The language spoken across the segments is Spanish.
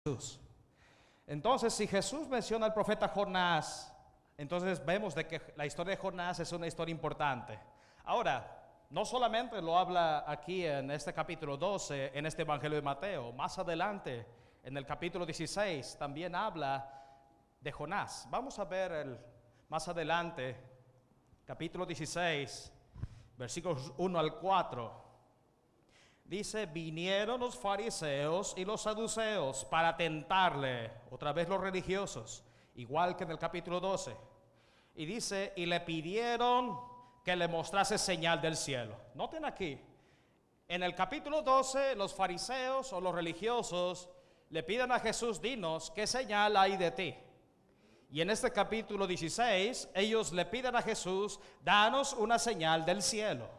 Jesús. Entonces, si Jesús menciona al profeta Jonás, entonces vemos de que la historia de Jonás es una historia importante. Ahora, no solamente lo habla aquí en este capítulo 12, en este Evangelio de Mateo, más adelante, en el capítulo 16, también habla de Jonás. Vamos a ver más adelante, capítulo 16, versículos 1 al 4. Dice, vinieron los fariseos y los saduceos para tentarle, otra vez los religiosos, igual que en el capítulo 12. Y dice, y le pidieron que le mostrase señal del cielo. Noten aquí, en el capítulo 12, los fariseos o los religiosos le piden a Jesús, dinos, ¿qué señal hay de ti? Y en este capítulo 16, ellos le piden a Jesús, danos una señal del cielo.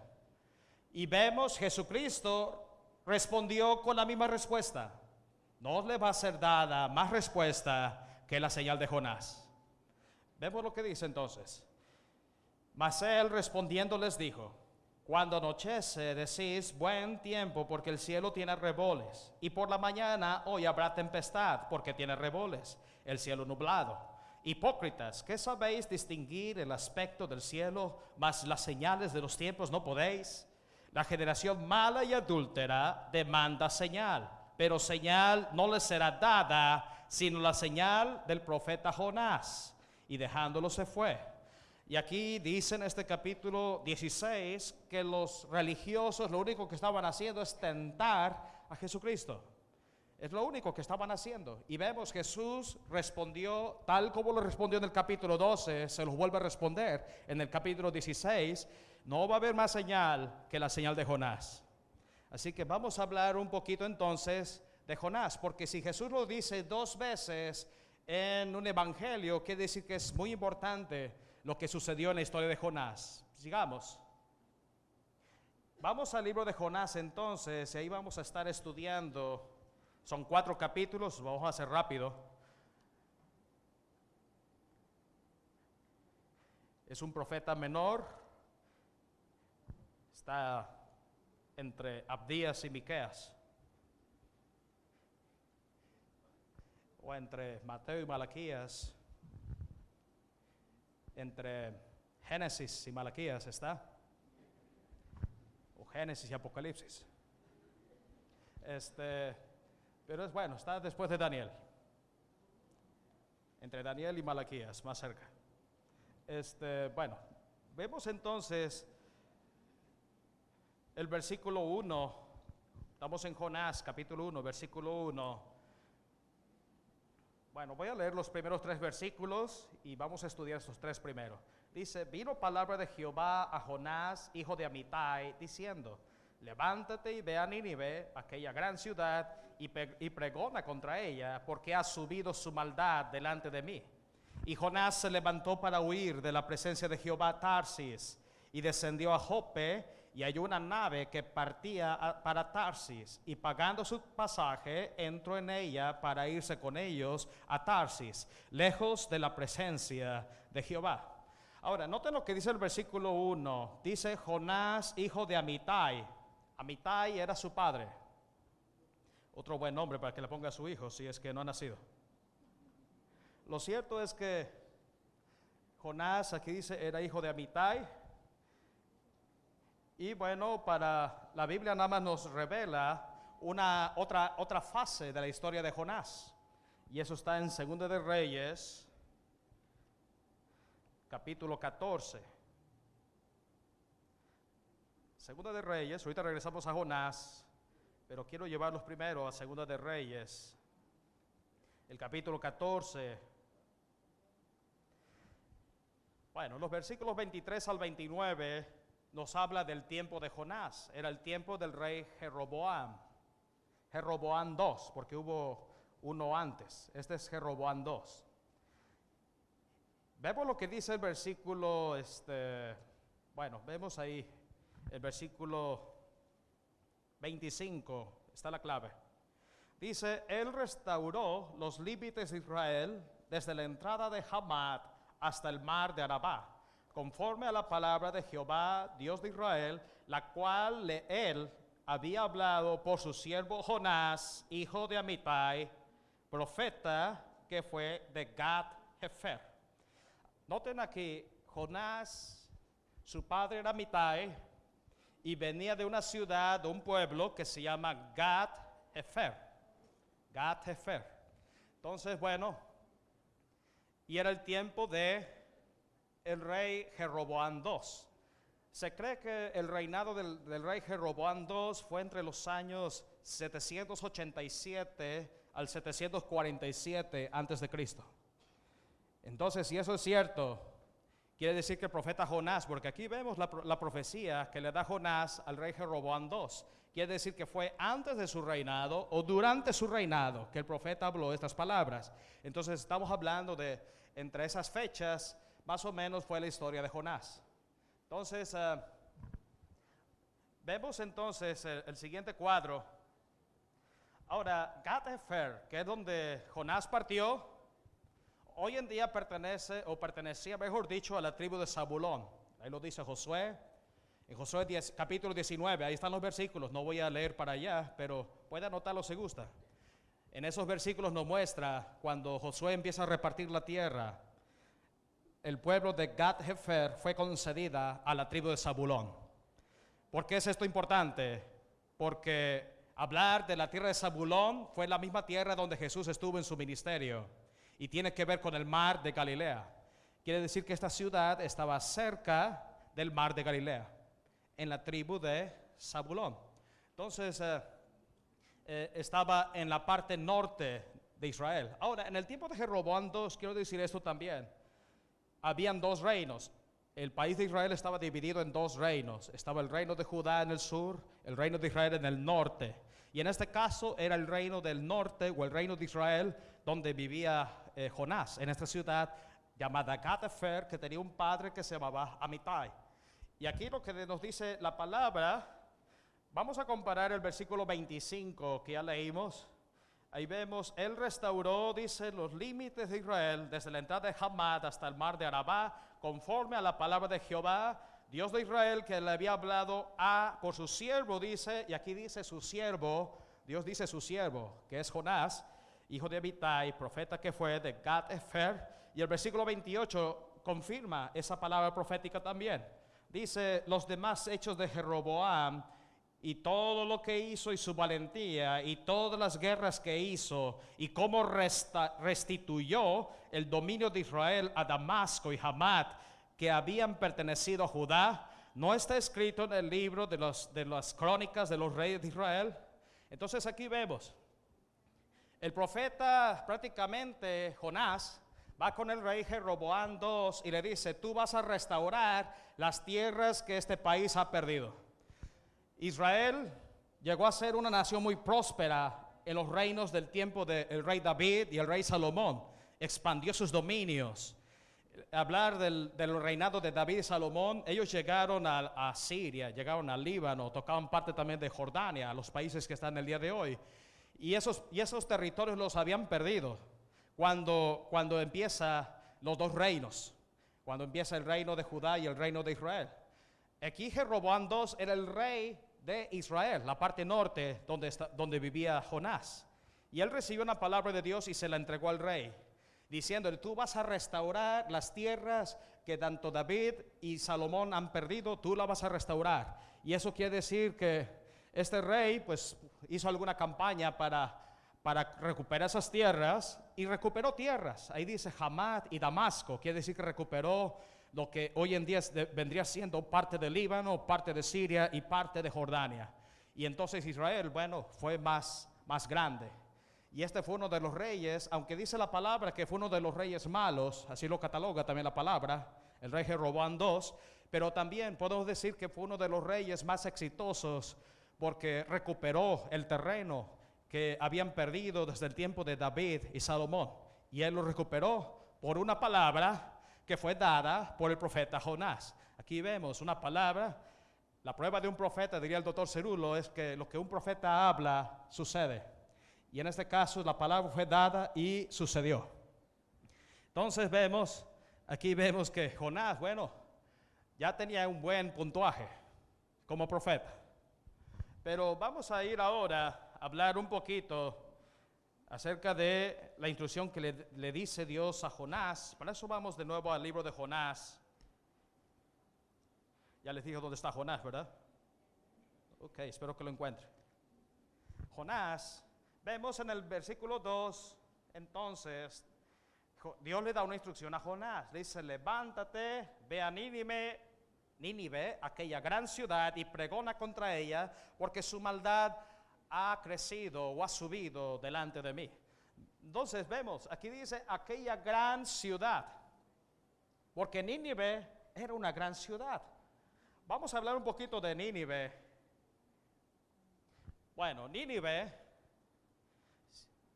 Y vemos Jesucristo respondió con la misma respuesta. No le va a ser dada más respuesta que la señal de Jonás. Vemos lo que dice entonces. Mas él respondiendo les dijo, cuando anochece decís buen tiempo porque el cielo tiene reboles, y por la mañana hoy habrá tempestad porque tiene reboles, el cielo nublado. Hipócritas, ¿qué sabéis distinguir el aspecto del cielo, mas las señales de los tiempos no podéis? La generación mala y adúltera demanda señal, pero señal no le será dada, sino la señal del profeta Jonás. Y dejándolo se fue. Y aquí dice en este capítulo 16 que los religiosos lo único que estaban haciendo es tentar a Jesucristo. Es lo único que estaban haciendo. Y vemos Jesús respondió tal como lo respondió en el capítulo 12, se los vuelve a responder en el capítulo 16. No va a haber más señal que la señal de Jonás. Así que vamos a hablar un poquito entonces de Jonás, porque si Jesús lo dice dos veces en un evangelio, quiere decir que es muy importante lo que sucedió en la historia de Jonás. Sigamos. Vamos al libro de Jonás entonces, y ahí vamos a estar estudiando. Son 4 capítulos, vamos a hacer rápido. Es un profeta menor. Está entre Abdías y Miqueas, o entre Mateo y Malaquías, entre Génesis y Malaquías está, o Génesis y Apocalipsis. Pero es bueno, está después de Daniel, entre Daniel y Malaquías, más cerca. Bueno, vemos entonces el versículo 1, estamos en Jonás, capítulo 1, versículo 1. Bueno, voy a leer los primeros 3 versículos y vamos a estudiar estos 3 primeros. Dice, vino palabra de Jehová a Jonás, hijo de Amitai, diciendo, levántate y ve a Nínive, aquella gran ciudad, y pregona contra ella, porque ha subido su maldad delante de mí. Y Jonás se levantó para huir de la presencia de Jehová a Tarsis, y descendió a Jope, y halló una nave que partía para Tarsis, y pagando su pasaje, entró en ella para irse con ellos a Tarsis, lejos de la presencia de Jehová. Ahora, noten lo que dice el versículo 1. Dice Jonás, hijo de Amitai. Amitai era su padre. Otro buen nombre para que le ponga a su hijo, si es que no ha nacido. Lo cierto es que Jonás, aquí dice, era hijo de Amitai. Y bueno, para la Biblia nada más nos revela otra fase de la historia de Jonás. Y eso está en 2 de Reyes, capítulo 14. 2 de Reyes, ahorita regresamos a Jonás, pero quiero llevarlos primero a 2 de Reyes, el capítulo 14. Bueno, los versículos 23 al 29 nos habla del tiempo de Jonás. Era el tiempo del rey Jeroboam. Jeroboam II, porque hubo uno antes. Este es Jeroboam II. Vemos lo que dice el versículo, bueno, vemos ahí el versículo 25, está la clave. Dice, él restauró los límites de Israel desde la entrada de Hamat hasta el mar de Arabá, conforme a la palabra de Jehová, Dios de Israel, la cual él había hablado por su siervo Jonás, hijo de Amitai, profeta que fue de Gat-Hefer. Noten aquí, Jonás, su padre era Amitai y venía de una ciudad, de un pueblo que se llama Gat-Hefer. Gat-Hefer. Entonces, bueno, y era el tiempo de el rey Jeroboam II. Se cree que el reinado del rey Jeroboam II fue entre los años 787 al 747 antes de Cristo. Entonces, si eso es cierto, quiere decir que el profeta Jonás, porque aquí vemos la profecía que le da Jonás al rey Jeroboam II, quiere decir que fue antes de su reinado o durante su reinado que el profeta habló estas palabras. Entonces, estamos hablando de entre esas fechas, más o menos fue la historia de Jonás. Entonces, vemos entonces el siguiente cuadro. Ahora, Gat-Hefer, que es donde Jonás partió, hoy en día pertenecía, mejor dicho, a la tribu de Zabulón. Ahí lo dice Josué, en Josué 10, capítulo 19, ahí están los versículos, no voy a leer para allá, pero puede anotarlo si gusta. En esos versículos nos muestra cuando Josué empieza a repartir la tierra, el pueblo de Gat-Hefer fue concedida a la tribu de Zabulón. ¿Por qué es esto importante? Porque hablar de la tierra de Zabulón fue la misma tierra donde Jesús estuvo en su ministerio y tiene que ver con el mar de Galilea. Quiere decir que esta ciudad estaba cerca del mar de Galilea, en la tribu de Zabulón. Entonces, estaba en la parte norte de Israel. Ahora, en el tiempo de Jeroboam II, quiero decir esto también. Habían dos reinos. El país de Israel estaba dividido en dos reinos. Estaba el reino de Judá en el sur, el reino de Israel en el norte. Y en este caso era el reino del norte o el reino de Israel donde vivía Jonás, en esta ciudad llamada Gat-Hefer, que tenía un padre que se llamaba Amitai. Y aquí lo que nos dice la palabra, vamos a comparar el versículo 25 que ya leímos. Ahí vemos, él restauró, dice, los límites de Israel desde la entrada de Hamad hasta el mar de Arabá, conforme a la palabra de Jehová, Dios de Israel, que le había hablado por su siervo, dice, y aquí dice su siervo, Dios dice su siervo, que es Jonás, hijo de Amitai, profeta que fue de Gat-Hefer, y el versículo 28 confirma esa palabra profética también. Dice, los demás hechos de Jeroboam, y todo lo que hizo y su valentía y todas las guerras que hizo y cómo restituyó el dominio de Israel a Damasco y Hamat que habían pertenecido a Judá, ¿no está escrito en el libro de las crónicas de los reyes de Israel? Entonces aquí vemos, el profeta prácticamente Jonás va con el rey Jeroboam II y le dice, tú vas a restaurar las tierras que este país ha perdido. Israel llegó a ser una nación muy próspera en los reinos del tiempo del rey David y el rey Salomón. Expandió sus dominios. Hablar del reinado de David y Salomón, ellos llegaron a Siria, llegaron al Líbano, tocaban parte también de Jordania, los países que están el día de hoy. Y esos territorios los habían perdido cuando empieza los dos reinos, cuando empieza el reino de Judá y el reino de Israel. Aquí Jeroboam II era el rey de Israel, la parte norte donde vivía Jonás. Y él recibió una palabra de Dios y se la entregó al rey, diciendo, tú vas a restaurar las tierras que tanto David y Salomón han perdido, tú las vas a restaurar. Y eso quiere decir que este rey pues hizo alguna campaña para recuperar esas tierras y recuperó tierras. Ahí dice Hamat y Damasco, quiere decir que recuperó lo que hoy en día vendría siendo parte del Líbano, parte de Siria y parte de Jordania. Y entonces Israel, bueno, fue más grande. Y este fue uno de los reyes, aunque dice la palabra que fue uno de los reyes malos, así lo cataloga también la palabra, el rey Jeroboam II, pero también podemos decir que fue uno de los reyes más exitosos porque recuperó el terreno que habían perdido desde el tiempo de David y Salomón. Y él lo recuperó por una palabra que fue dada por el profeta Jonás. Aquí vemos una palabra, la prueba de un profeta, diría el doctor Cerulo, es que lo que un profeta habla, sucede. Y en este caso la palabra fue dada y sucedió. Entonces aquí vemos que Jonás, bueno, ya tenía un buen puntuaje como profeta. Pero vamos a ir ahora a hablar un poquito acerca de la instrucción que le dice Dios a Jonás. Para eso vamos de nuevo al libro de Jonás. Ya les dije dónde está Jonás, ¿verdad? Ok, espero que lo encuentre. Jonás, vemos en el versículo 2, entonces, Dios le da una instrucción a Jonás. Le dice, levántate, ve a Nínive, aquella gran ciudad, y pregona contra ella, porque su maldad ha crecido o ha subido delante de mí. Entonces vemos, aquí dice aquella gran ciudad, porque Nínive era una gran ciudad. Vamos a hablar un poquito de Nínive. Bueno, Nínive,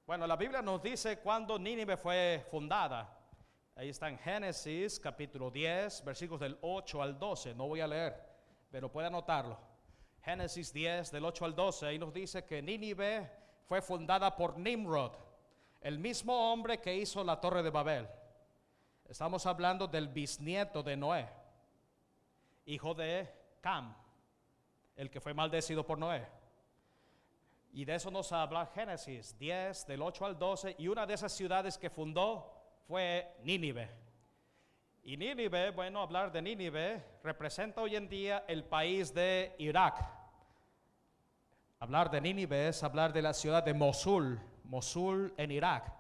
la Biblia nos dice cuándo Nínive fue fundada. Ahí está en Génesis capítulo 10, versículos del 8 al 12. No voy a leer, pero puede anotarlo. Génesis 10, del 8 al 12, ahí nos dice que Nínive fue fundada por Nimrod, el mismo hombre que hizo la Torre de Babel. Estamos hablando del bisnieto de Noé, hijo de Cam, el que fue maldecido por Noé. Y de eso nos habla Génesis 10, del 8 al 12, y una de esas ciudades que fundó fue Nínive. Y Nínive, hablar de Nínive representa hoy en día el país de Irak. Hablar de Nínive es hablar de la ciudad de Mosul en Irak.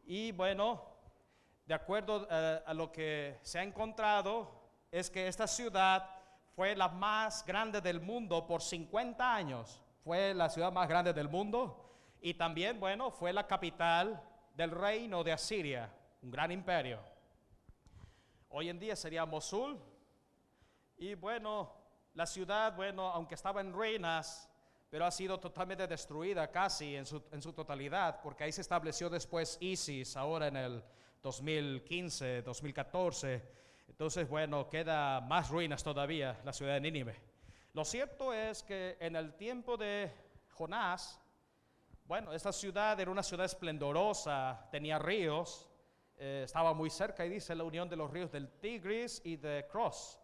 Y de acuerdo a lo que se ha encontrado, es que esta ciudad fue la más grande del mundo por 50 años. Fue la ciudad más grande del mundo y también, fue la capital del reino de Asiria, un gran imperio. Hoy en día sería Mosul y la ciudad, aunque estaba en ruinas, pero ha sido totalmente destruida casi en su totalidad, porque ahí se estableció después ISIS, ahora en el 2015, 2014. Entonces, queda más ruinas todavía la ciudad de Nínive. Lo cierto es que en el tiempo de Jonás, esta ciudad era una ciudad esplendorosa, tenía ríos, estaba muy cerca y dice la unión de los ríos del Tigris y de Cross.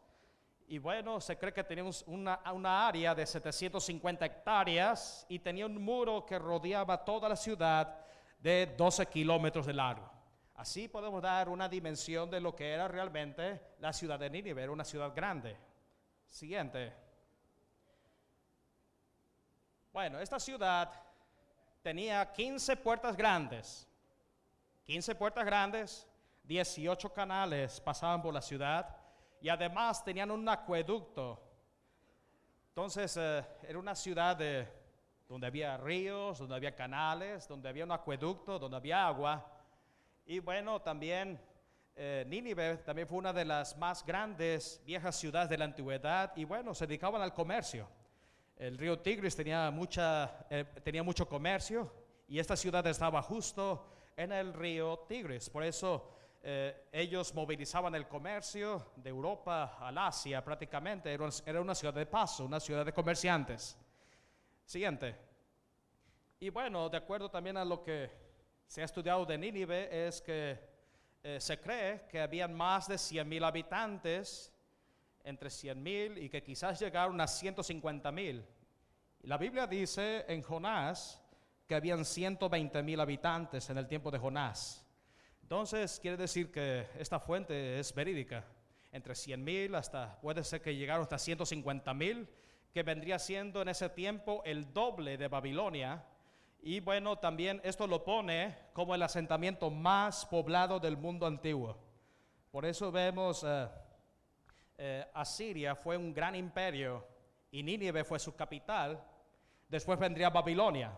Y se cree que tenía una área de 750 hectáreas y tenía un muro que rodeaba toda la ciudad de 12 kilómetros de largo. Así podemos dar una dimensión de lo que era realmente la ciudad de Nínive, era una ciudad grande. Siguiente. Esta ciudad tenía 15 puertas grandes. 15 puertas grandes, 18 canales pasaban por la ciudad y además tenían un acueducto. Entonces era una ciudad donde había ríos, donde había canales, donde había un acueducto, donde había agua. Y también Nínive también fue una de las más grandes viejas ciudades de la antigüedad y se dedicaban al comercio. El río Tigris tenía mucho comercio y esta ciudad estaba justo en el río Tigris. Por eso ellos movilizaban el comercio de Europa al Asia prácticamente. Era una ciudad de paso, una ciudad de comerciantes. Siguiente. Y de acuerdo también a lo que se ha estudiado de Nínive, es que se cree que habían más de 100,000 habitantes, entre 100,000 y que quizás llegaron a 150,000. Y la Biblia dice en Jonás que habían 120,000 habitantes en el tiempo de Jonás. Entonces quiere decir que esta fuente es verídica. Entre 100,000 puede ser que llegaron hasta 150,000, que vendría siendo en ese tiempo el doble de Babilonia. Y también esto lo pone como el asentamiento más poblado del mundo antiguo. Por eso vemos Asiria fue un gran imperio y Nínive fue su capital. Después vendría Babilonia,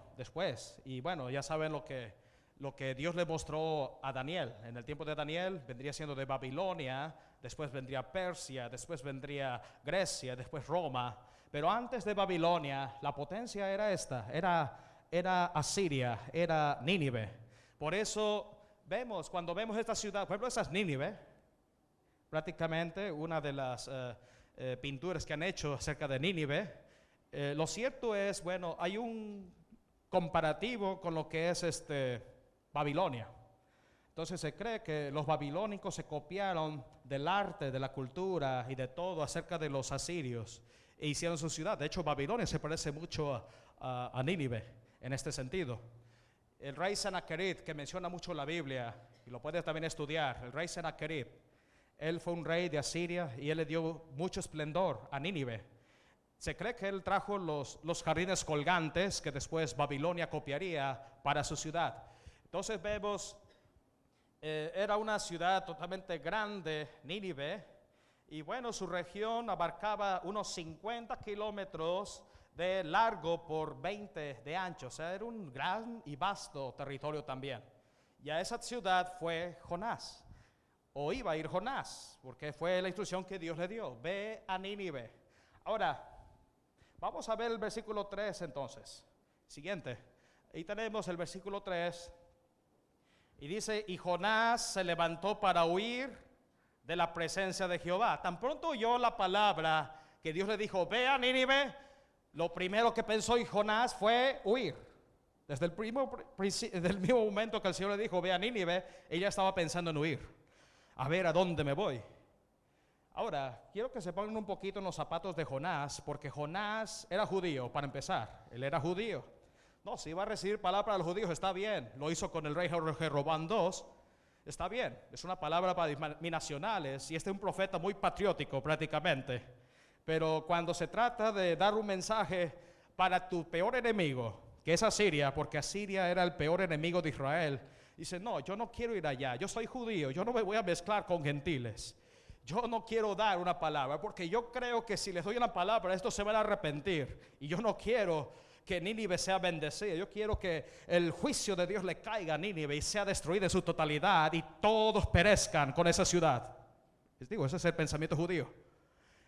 y ya saben lo que Dios le mostró a Daniel. En el tiempo de Daniel vendría siendo de Babilonia, después vendría Persia, después vendría Grecia, después Roma. Pero antes de Babilonia, la potencia era Asiria, era Nínive. Por eso cuando vemos esta ciudad, por ejemplo, esa es Nínive, prácticamente una de las pinturas que han hecho acerca de Nínive. Lo cierto es, hay un comparativo con lo que es Babilonia. Entonces se cree que los babilónicos se copiaron del arte, de la cultura y de todo acerca de los asirios e hicieron su ciudad. De hecho, Babilonia se parece mucho a Nínive en este sentido. el rey Sennacherib, que menciona mucho la Biblia, y lo puedes también estudiar, el rey Sennacherib, él fue un rey de Asiria y él le dio mucho esplendor a Nínive. Se cree que él trajo los jardines colgantes que después Babilonia copiaría para su ciudad. Entonces vemos, era una ciudad totalmente grande, Nínive, y bueno, su región abarcaba unos 50 kilómetros de largo por 20 de ancho. O sea, era un gran y vasto territorio también. Y a esa ciudad fue Jonás, o iba a ir Jonás, porque fue la instrucción que Dios le dio: ve a Nínive. Ahora, vamos a ver el versículo 3 entonces. Siguiente. Ahí tenemos el versículo 3. Y dice: y Jonás se levantó para huir de la presencia de Jehová. Tan pronto oyó la palabra que Dios le dijo: ve a Nínive, lo primero que pensó Jonás fue huir. Desde el mismo momento que el Señor le dijo: ve a Nínive, ella estaba pensando en huir. A ver a dónde me voy. Ahora, quiero que se pongan un poquito en los zapatos de Jonás, porque Jonás era judío, para empezar. Él era judío. No, si iba a recibir palabra a los judíos, está bien. Lo hizo con el rey Jeroboam II. Está bien, es una palabra para binacionales, y este es un profeta muy patriótico prácticamente. Pero cuando se trata de dar un mensaje para tu peor enemigo, que es Asiria, porque Asiria era el peor enemigo de Israel, dice: no, yo no quiero ir allá, yo soy judío, yo no me voy a mezclar con gentiles. Yo no quiero dar una palabra, porque yo creo que si les doy una palabra, estos se van a arrepentir. Y yo no quiero que Nínive sea bendecida. Yo quiero que el juicio de Dios le caiga a Nínive y sea destruida en su totalidad y todos perezcan con esa ciudad. Les digo, ese es el pensamiento judío.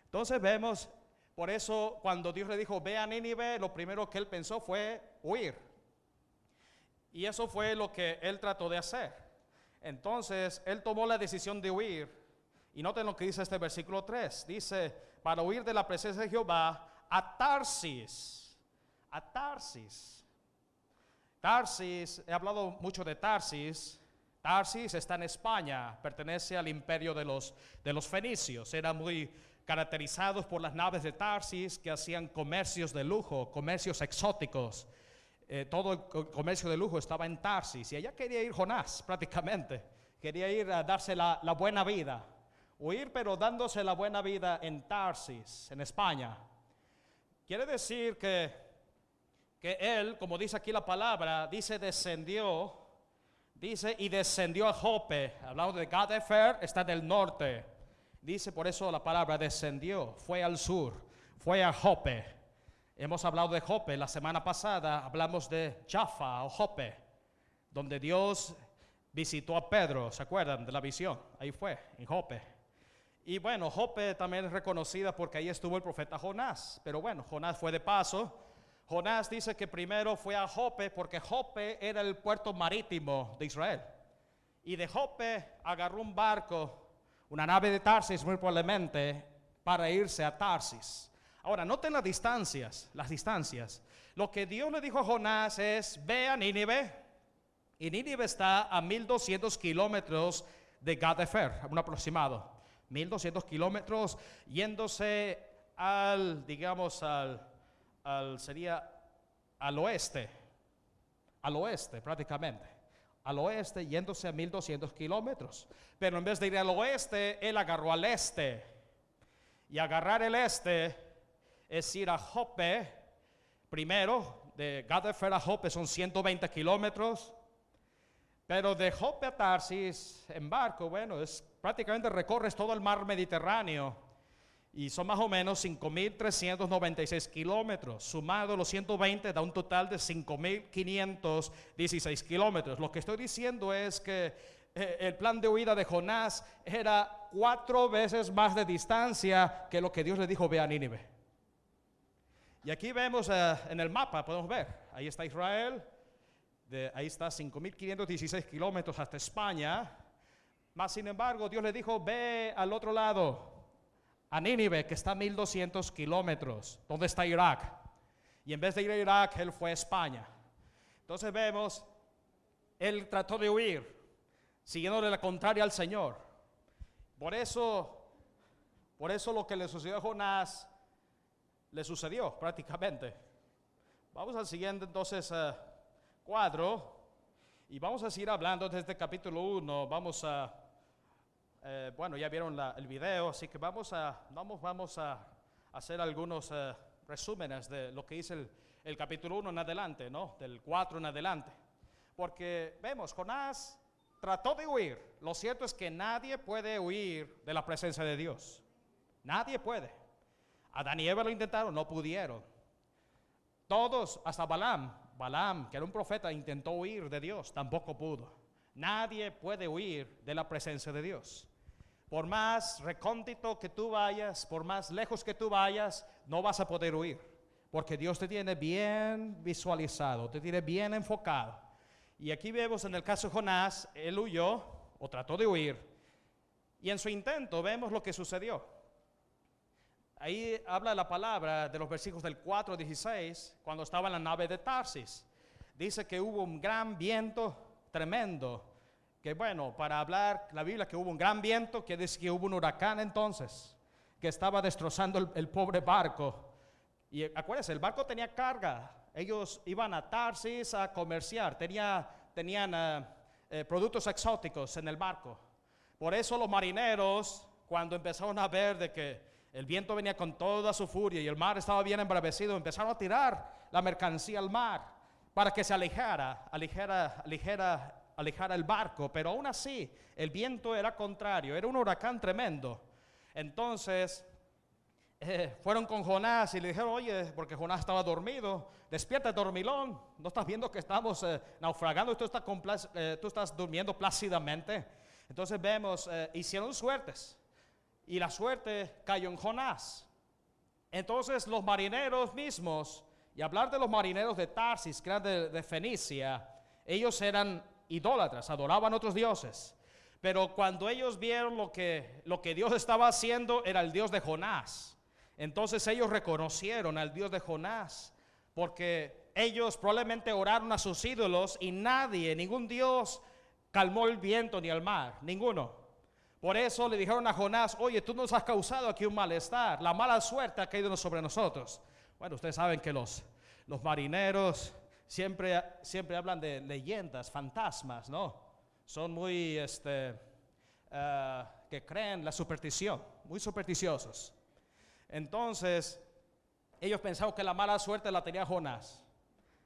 Entonces vemos, por eso cuando Dios le dijo: ve a Nínive, lo primero que él pensó fue huir. Y eso fue lo que él trató de hacer. Entonces él tomó la decisión de huir. Y noten lo que dice este versículo 3. Dice: para huir de la presencia de Jehová a Tarsis. A Tarsis. Tarsis, he hablado mucho de Tarsis. Tarsis está en España, pertenece al imperio de los fenicios. Eran muy caracterizados por las naves de Tarsis, que hacían comercios de lujo, comercios exóticos. Todo el comercio de lujo estaba en Tarsis, y allá quería ir Jonás prácticamente. Quería ir a darse la buena vida. Huir, pero dándose la buena vida en Tarsis, en España. Quiere decir que él, como dice aquí la palabra, dice descendió, dice y descendió a Jope. Hablando de Gadefer, está del norte. Dice por eso la palabra descendió, fue al sur, fue a Jope. Hemos hablado de Jope la semana pasada, hablamos de Jaffa o Jope, donde Dios visitó a Pedro, ¿se acuerdan de la visión? Ahí fue, en Jope. Y bueno, Jope también es reconocida porque ahí estuvo el profeta Jonás. Pero bueno, Jonás fue de paso. Jonás dice que primero fue a Jope porque Jope era el puerto marítimo de Israel. Y de Jope agarró un barco, una nave de Tarsis muy probablemente, para irse a Tarsis. Ahora, noten las distancias. Lo que Dios le dijo a Jonás es: ve a Nínive. Y Nínive está a 1200 kilómetros de Gadefer, un aproximado. 1200 kilómetros yéndose sería al oeste prácticamente, al oeste, yéndose a 1200 kilómetros. Pero en vez de ir al oeste, él agarró al este. Y agarrar el este es ir a Jope primero. De Gadefer a Jope son 120 kilómetros. Pero de Jope a Tarsis en barco, bueno, prácticamente recorres todo el mar Mediterráneo y son más o menos 5.396 kilómetros. Sumado los 120 da un total de 5.516 kilómetros. Lo que estoy diciendo es que el plan de huida de Jonás era 4 veces más de distancia que lo que Dios le dijo: ve a Nínive. Y aquí vemos en el mapa, podemos ver, ahí está Israel. Ahí está 5.516 kilómetros hasta España. Mas sin embargo Dios le dijo: ve al otro lado, a Nínive, que está a 1.200 kilómetros, donde está Irak. Y en vez de ir a Irak, él fue a España. Entonces vemos, él trató de huir, siguiéndole la contraria al Señor. Por eso lo que le sucedió a Jonás, le sucedió prácticamente. Vamos al siguiente entonces cuadro. Y vamos a seguir hablando desde el capítulo 1. Vamos a, bueno, ya vieron el video, así que vamos a hacer algunos resúmenes de lo que dice el capítulo 1 en adelante, ¿no? Del 4 en adelante. Porque vemos, Jonás trató de huir. Lo cierto es que nadie puede huir de la presencia de Dios. Nadie puede. Adán y Eva lo intentaron, no pudieron. Todos, hasta Balaam, que era un profeta, intentó huir de Dios, tampoco pudo. Nadie puede huir de la presencia de Dios. Por más recóndito que tú vayas, por más lejos que tú vayas, no vas a poder huir, porque Dios te tiene bien visualizado, te tiene bien enfocado. Y aquí vemos en el caso de Jonás, él huyó o trató de huir, y en su intento vemos lo que sucedió. Ahí habla la palabra de los versículos del 4 al 16, cuando estaba en la nave de Tarsis. Dice que hubo un gran viento tremendo, que bueno, para hablar la Biblia que hubo un gran viento, quiere decir que hubo un huracán entonces, que estaba destrozando el pobre barco. Y acuérdense, el barco tenía carga, ellos iban a Tarsis a comerciar, tenían productos exóticos en el barco. Por eso los marineros, cuando empezaron a ver de que el viento venía con toda su furia y el mar estaba bien embravecido, empezaron a tirar la mercancía al mar para que se alejara el barco, pero aún así el viento era contrario, era un huracán tremendo. Entonces fueron con Jonás y le dijeron, oye, porque Jonás estaba dormido, despierta dormilón, ¿no estás viendo que estamos naufragando y tú estás durmiendo plácidamente? Entonces vemos, hicieron suertes. Y la suerte cayó en Jonás. Entonces los marineros mismos, y hablar de los marineros de Tarsis, que eran de Fenicia, ellos eran idólatras, adoraban otros dioses. Pero cuando ellos vieron lo que Dios estaba haciendo, era el Dios de Jonás. Entonces ellos reconocieron al Dios de Jonás, porque ellos probablemente oraron a sus ídolos y ningún Dios calmó el viento ni el mar, ninguno. Por eso le dijeron a Jonás, oye, tú nos has causado aquí un malestar, la mala suerte ha caído sobre nosotros. Bueno, ustedes saben que los marineros siempre hablan de leyendas, fantasmas, ¿no? Son muy, que creen la superstición, muy supersticiosos. Entonces, ellos pensaron que la mala suerte la tenía Jonás.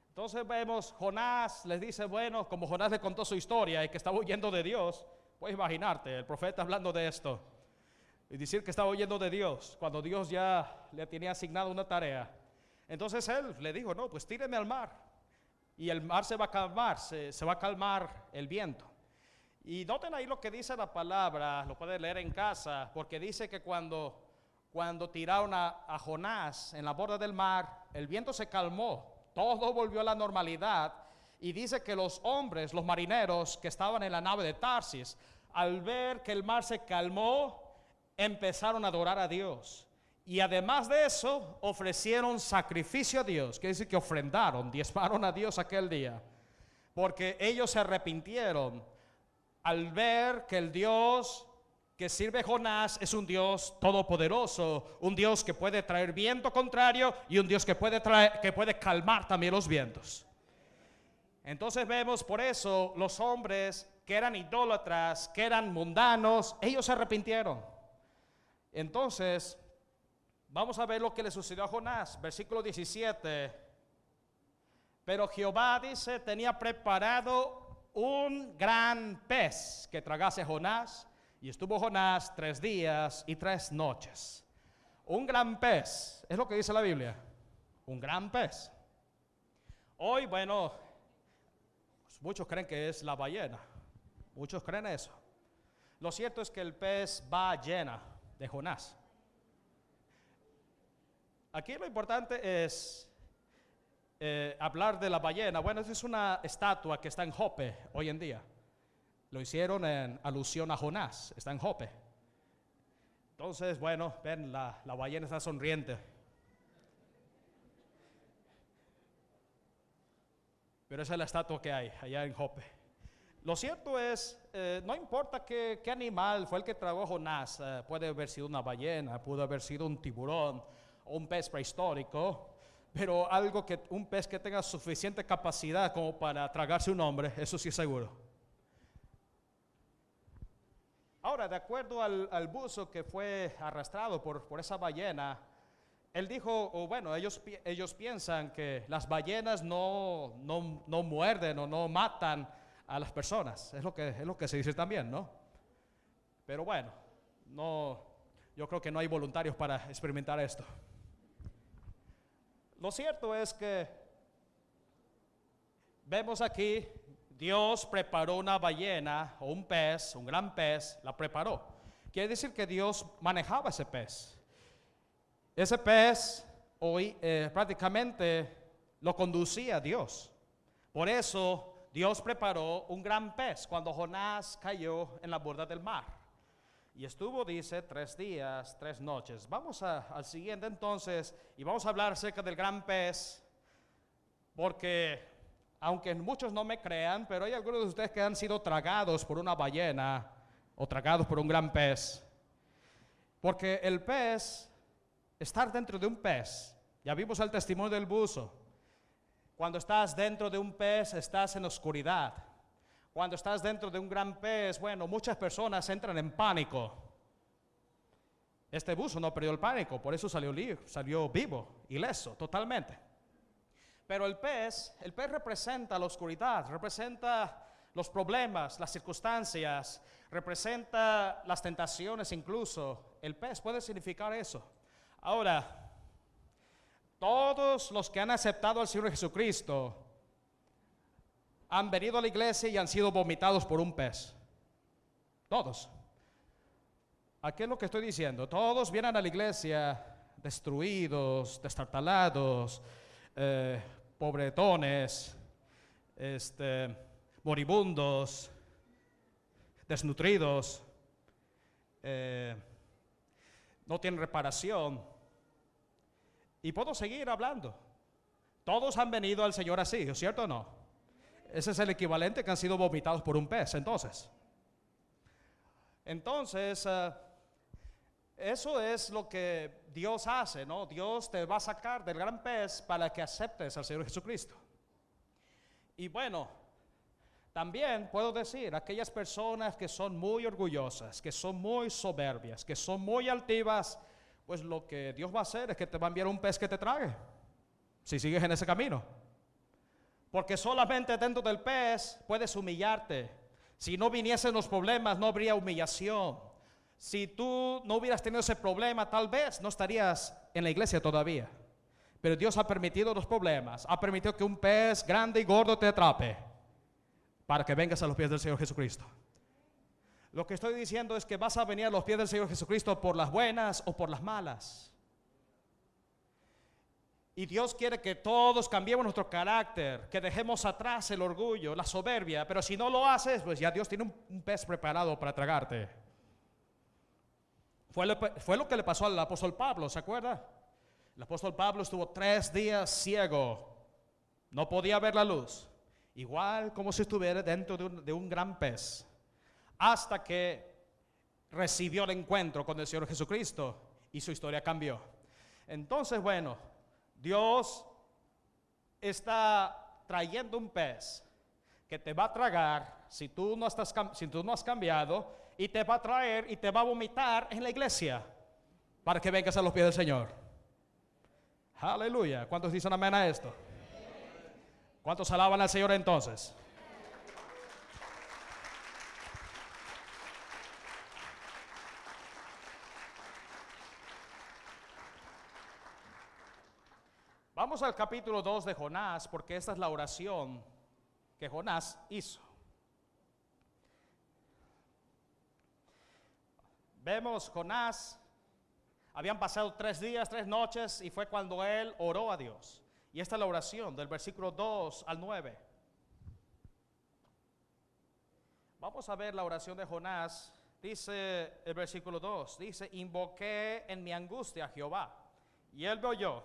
Entonces vemos, Jonás les dice, bueno, como Jonás le contó su historia y que estaba huyendo de Dios, puedes imaginarte, el profeta hablando de esto y decir que estaba huyendo de Dios cuando Dios ya le tenía asignado una tarea. Entonces él le dijo, no, pues tíreme al mar y el mar se va a calmar, se va a calmar el viento. Y noten ahí lo que dice la palabra, lo pueden leer en casa, porque dice que cuando tiraron a Jonás en la borda del mar, el viento se calmó, todo volvió a la normalidad. Y dice que los hombres, los marineros que estaban en la nave de Tarsis, al ver que el mar se calmó, empezaron a adorar a Dios. Y además de eso, ofrecieron sacrificio a Dios, que dice que ofrendaron, diezmaron a Dios aquel día. Porque ellos se arrepintieron al ver que el Dios que sirve Jonás es un Dios todopoderoso, un Dios que puede traer viento contrario y un Dios que puede calmar también los vientos. Entonces vemos por eso los hombres que eran idólatras, que eran mundanos, ellos se arrepintieron. Entonces, vamos a ver lo que le sucedió a Jonás, versículo 17. Pero Jehová, dice, tenía preparado un gran pez que tragase a Jonás, y estuvo Jonás 3 días y 3 noches. Un gran pez, es lo que dice la Biblia, un gran pez. Hoy, bueno, muchos creen que es la ballena, muchos creen eso. Lo cierto es que el pez ballena de Jonás. Aquí lo importante es hablar de la ballena. Bueno, esa es una estatua que está en Jope hoy en día. Lo hicieron en alusión a Jonás, está en Jope. Entonces, bueno, ven, la ballena está sonriente. Pero esa es la estatua que hay allá en Jope. Lo cierto es, no importa qué animal fue el que tragó a Jonás, puede haber sido una ballena, pudo haber sido un tiburón o un pez prehistórico. pero un pez que tenga suficiente capacidad como para tragarse un hombre, eso sí es seguro. Ahora, de acuerdo al buzo que fue arrastrado por esa ballena, él dijo, o bueno, ellos piensan que las ballenas no muerden o no matan a las personas. Es lo que se dice también, ¿no? Pero bueno, yo creo que no hay voluntarios para experimentar esto. Lo cierto es que vemos aquí, Dios preparó una ballena o un pez, un gran pez, la preparó. Quiere decir que Dios manejaba ese pez. Ese pez hoy prácticamente lo conducía a Dios. Por eso Dios preparó un gran pez cuando Jonás cayó en la borda del mar. Y estuvo, dice, 3 días, 3 noches. Vamos al siguiente entonces y vamos a hablar acerca del gran pez, porque aunque muchos no me crean, pero hay algunos de ustedes que han sido tragados por una ballena o tragados por un gran pez. Porque el pez, estar dentro de un pez, ya vimos el testimonio del buzo. Cuando estás dentro de un pez, estás en oscuridad. Cuando estás dentro de un gran pez, bueno, muchas personas entran en pánico. Este buzo no perdió el pánico, por eso salió vivo, ileso, totalmente. Pero el pez representa la oscuridad, representa los problemas, las circunstancias, representa las tentaciones incluso. El pez puede significar eso. Ahora, todos los que han aceptado al Señor Jesucristo han venido a la iglesia y han sido vomitados por un pez. Todos. ¿A qué es lo que estoy diciendo? Todos vienen a la iglesia destruidos, destartalados, pobretones, moribundos, desnutridos, no tienen reparación. Y puedo seguir hablando. Todos han venido al Señor así, ¿es cierto o no? Ese es el equivalente que han sido vomitados por un pez, entonces. Eso es lo que Dios hace, ¿no? Dios te va a sacar del gran pez para que aceptes al Señor Jesucristo. Y bueno, también puedo decir, aquellas personas que son muy orgullosas, que son muy soberbias, que son muy altivas, pues lo que Dios va a hacer es que te va a enviar un pez que te trague, si sigues en ese camino. Porque solamente dentro del pez puedes humillarte. Si no viniesen los problemas, no habría humillación. Si tú no hubieras tenido ese problema, tal vez no estarías en la iglesia todavía. Pero Dios ha permitido los problemas, ha permitido que un pez grande y gordo te atrape para que vengas a los pies del Señor Jesucristo. Lo que estoy diciendo es que vas a venir a los pies del Señor Jesucristo por las buenas o por las malas. Y Dios quiere que todos cambiemos nuestro carácter, que dejemos atrás el orgullo, la soberbia. Pero si no lo haces, pues ya Dios tiene un pez preparado para tragarte. Fue lo que le pasó al apóstol Pablo, ¿se acuerda? El apóstol Pablo estuvo 3 días ciego, no podía ver la luz, igual como si estuviera dentro de un gran pez, hasta que recibió el encuentro con el Señor Jesucristo y su historia cambió. Entonces, bueno, Dios está trayendo un pez que te va a tragar si tú no has cambiado, y te va a traer y te va a vomitar en la iglesia para que vengas a los pies del Señor. Aleluya. ¿Cuántos dicen amén a esto? ¿Cuántos alaban al Señor entonces? Vamos al capítulo 2 de Jonás, porque esta es la oración que Jonás hizo. Vemos Jonás, habían pasado 3 días, 3 noches, y fue cuando él oró a Dios. Y esta es la oración del versículo 2 al 9. Vamos a ver la oración de Jonás. Dice el versículo 2, dice: invoqué en mi angustia a Jehová, y él me oyó.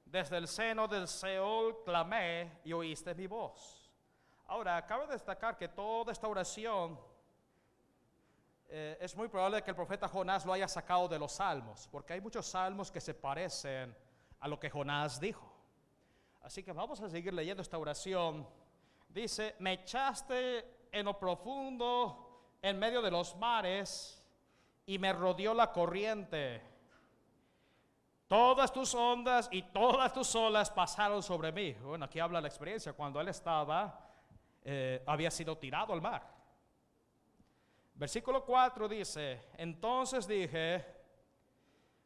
Desde el seno del Seol clamé y oíste mi voz. Ahora, cabe destacar que toda esta oración es muy probable que el profeta Jonás lo haya sacado de los salmos, porque hay muchos salmos que se parecen a lo que Jonás dijo. Así que vamos a seguir leyendo esta oración. Dice, me echaste en lo profundo, en medio de los mares, y me rodeó la corriente. Todas tus ondas y todas tus olas pasaron sobre mí. Bueno, aquí habla la experiencia cuando él había sido tirado al mar. Versículo 4 dice, entonces dije,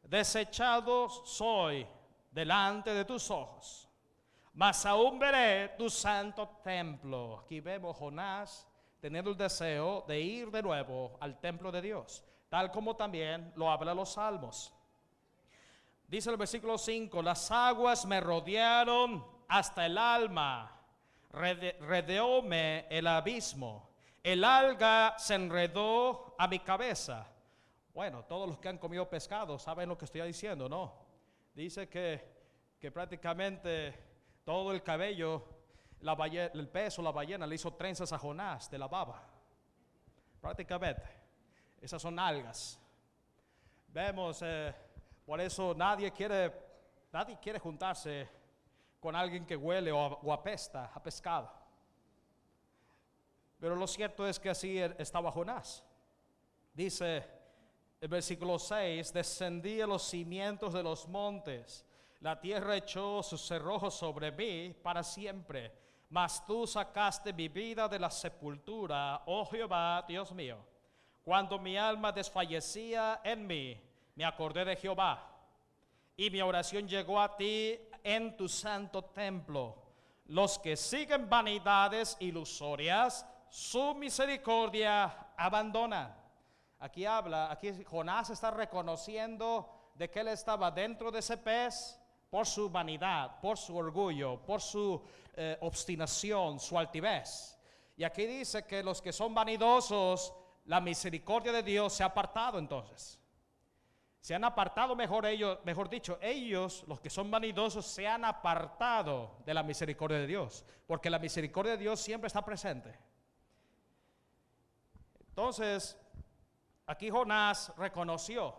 desechado soy delante de tus ojos, mas aún veré tu santo templo. Aquí vemos Jonás teniendo el deseo de ir de nuevo al templo de Dios, tal como también lo habla los salmos. Dice el versículo 5, las aguas me rodearon hasta el alma, rodeóme el abismo, el alga se enredó a mi cabeza. Bueno, todos los que han comido pescado saben lo que estoy diciendo, ¿no? Dice que prácticamente todo el cabello, el peso, la ballena le hizo trenzas a Jonás de la baba. Prácticamente, esas son algas. Vemos... por eso nadie quiere juntarse con alguien que huele o apesta a pescado. Pero lo cierto es que así estaba Jonás. Dice el versículo 6, descendí a los cimientos de los montes, la tierra echó sus cerrojos sobre mí para siempre. Mas tú sacaste mi vida de la sepultura, oh Jehová, Dios mío. Cuando mi alma desfallecía en mí, me acordé de Jehová, y mi oración llegó a ti en tu santo templo. Los que siguen vanidades ilusorias, su misericordia abandonan. Aquí Jonás está reconociendo de que él estaba dentro de ese pez por su vanidad, por su orgullo, por su obstinación, su altivez. Y aquí dice que los que son vanidosos, la misericordia de Dios se ha apartado entonces. Se han apartado, mejor dicho, ellos, los que son vanidosos, se han apartado de la misericordia de Dios, porque la misericordia de Dios siempre está presente. Entonces, aquí Jonás reconoció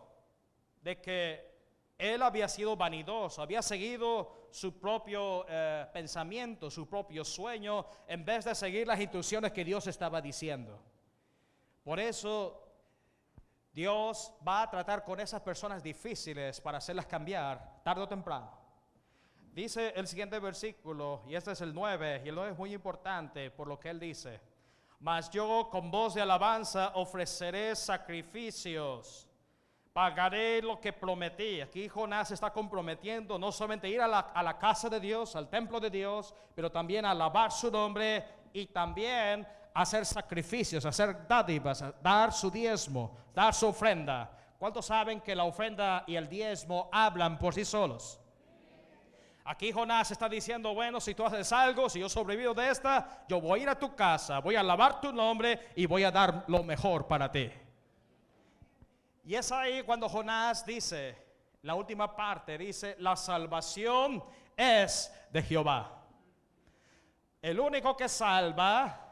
de que él había sido vanidoso, había seguido su propio pensamiento, su propio sueño, en vez de seguir las instrucciones que Dios estaba diciendo. Por eso Dios va a tratar con esas personas difíciles para hacerlas cambiar tarde o temprano. Dice el siguiente versículo, y este es el 9, y el 9 es muy importante por lo que él dice. Mas yo con voz de alabanza ofreceré sacrificios, pagaré lo que prometí. Aquí Jonás está comprometiendo no solamente ir a la casa de Dios, al templo de Dios, pero también a alabar su nombre y también hacer sacrificios, hacer dádivas, dar su diezmo, dar su ofrenda. ¿Cuántos saben que la ofrenda y el diezmo hablan por sí solos? Aquí Jonás está diciendo, bueno, si tú haces algo, si yo sobrevivo de esta, yo voy a ir a tu casa, voy a alabar tu nombre y voy a dar lo mejor para ti. Y es ahí cuando Jonás dice, la última parte, dice, la salvación es de Jehová. El único que salva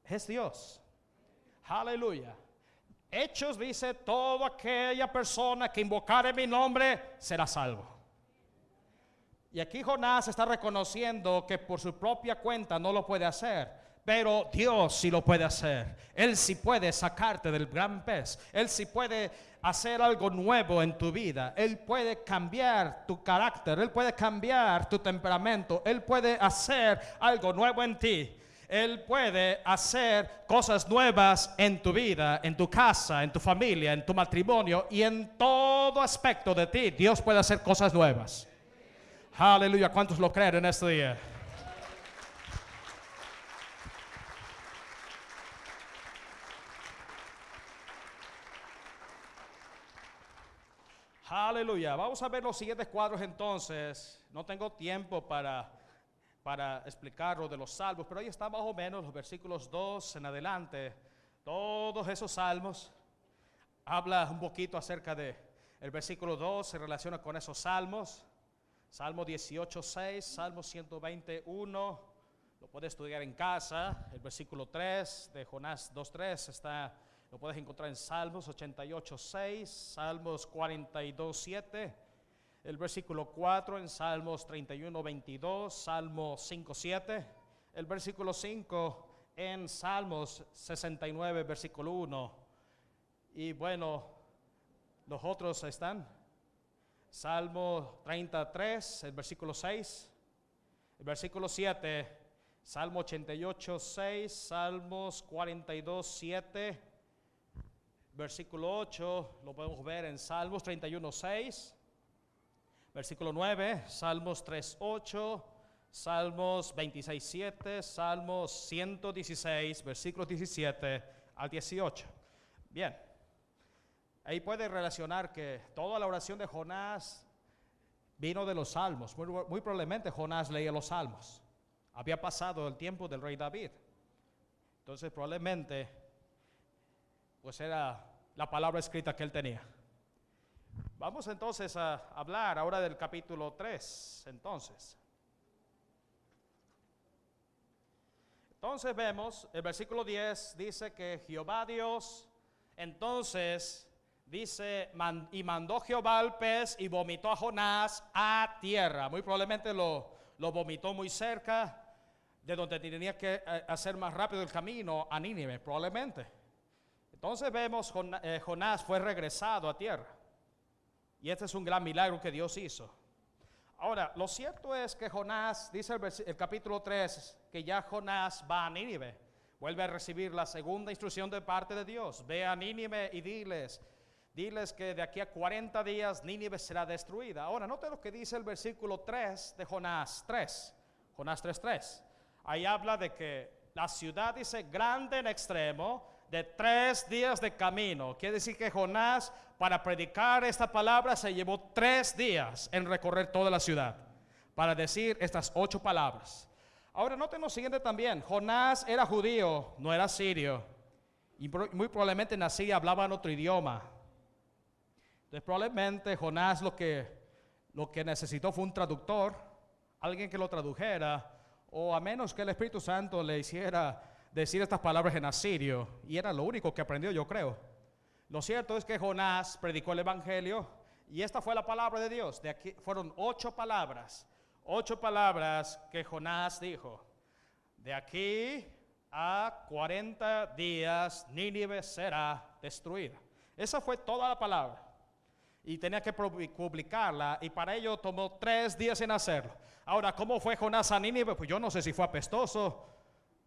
es Dios. Aleluya. Hechos dice, toda aquella persona que invocare mi nombre será salvo. Y aquí Jonás está reconociendo que por su propia cuenta no lo puede hacer, pero Dios sí lo puede hacer. Él sí puede sacarte del gran pez. Él sí puede hacer algo nuevo en tu vida. Él puede cambiar tu carácter. Él puede cambiar tu temperamento. Él puede hacer algo nuevo en ti. Él puede hacer cosas nuevas en tu vida, en tu casa, en tu familia, en tu matrimonio y en todo aspecto de ti. Dios puede hacer cosas nuevas. Aleluya, ¿cuántos lo creen en este día? Aleluya, vamos a ver los siguientes cuadros entonces. No tengo tiempo para explicar lo de los salmos, pero ahí está más o menos los versículos 2 en adelante. Todos esos salmos habla un poquito acerca de el versículo 2, se relaciona con esos salmos. Salmo 18:6, Salmo 121, lo puedes estudiar en casa. El versículo 3 de Jonás 2:3 lo puedes encontrar en Salmos 88:6, Salmos 42:7. el versículo 4 en Salmos 31, 22, Salmo 5, 7, el versículo 5 en Salmos 69, versículo 1. Y bueno, los otros están. Salmo 33, el versículo 6, el versículo 7, Salmo 88, 6, Salmos 42, 7, versículo 8, lo podemos ver en Salmos 31, 6, versículo 9, Salmos 3, 8, Salmos 26, 7, Salmos 116, versículos 17 al 18. Bien, ahí puede relacionar que toda la oración de Jonás vino de los salmos. Muy probablemente Jonás leía los salmos. Había pasado el tiempo del rey David. Entonces probablemente pues era la palabra escrita que él tenía. Vamos entonces a hablar ahora del capítulo 3. Entonces vemos, el versículo 10 dice que Jehová Dios, entonces dice, y mandó Jehová al pez y vomitó a Jonás a tierra. Muy probablemente lo vomitó muy cerca de donde tenía que hacer más rápido el camino a Nínive, probablemente. Entonces vemos, Jonás fue regresado a tierra. Y este es un gran milagro que Dios hizo. Ahora, lo cierto es que Jonás, dice el capítulo 3, que ya Jonás va a Nínive. Vuelve a recibir la segunda instrucción de parte de Dios. Ve a Nínive y diles que de aquí a 40 días Nínive será destruida. Ahora, note lo que dice el versículo 3 de Jonás 3. Jonás 3:3. Ahí habla de que la ciudad, dice, grande en extremo, de 3 días de camino. Quiere decir que Jonás, para predicar esta palabra, se llevó 3 días en recorrer toda la ciudad para decir estas 8 palabras. Ahora noten lo siguiente también. Jonás era judío, no era sirio, y muy probablemente en Asiria hablaban otro idioma. Entonces probablemente Jonás lo que necesitó fue un traductor, alguien que lo tradujera, o a menos que el Espíritu Santo le hiciera decir estas palabras en asirio, y era lo único que aprendió, yo creo. Lo cierto es que Jonás predicó el evangelio y esta fue la palabra de Dios. De aquí fueron 8 palabras que Jonás dijo. De aquí a 40 días Nínive será destruida. Esa fue toda la palabra y tenía que publicarla, y para ello tomó 3 días en hacerlo. Ahora, ¿cómo fue Jonás a Nínive? Pues yo no sé si fue apestoso.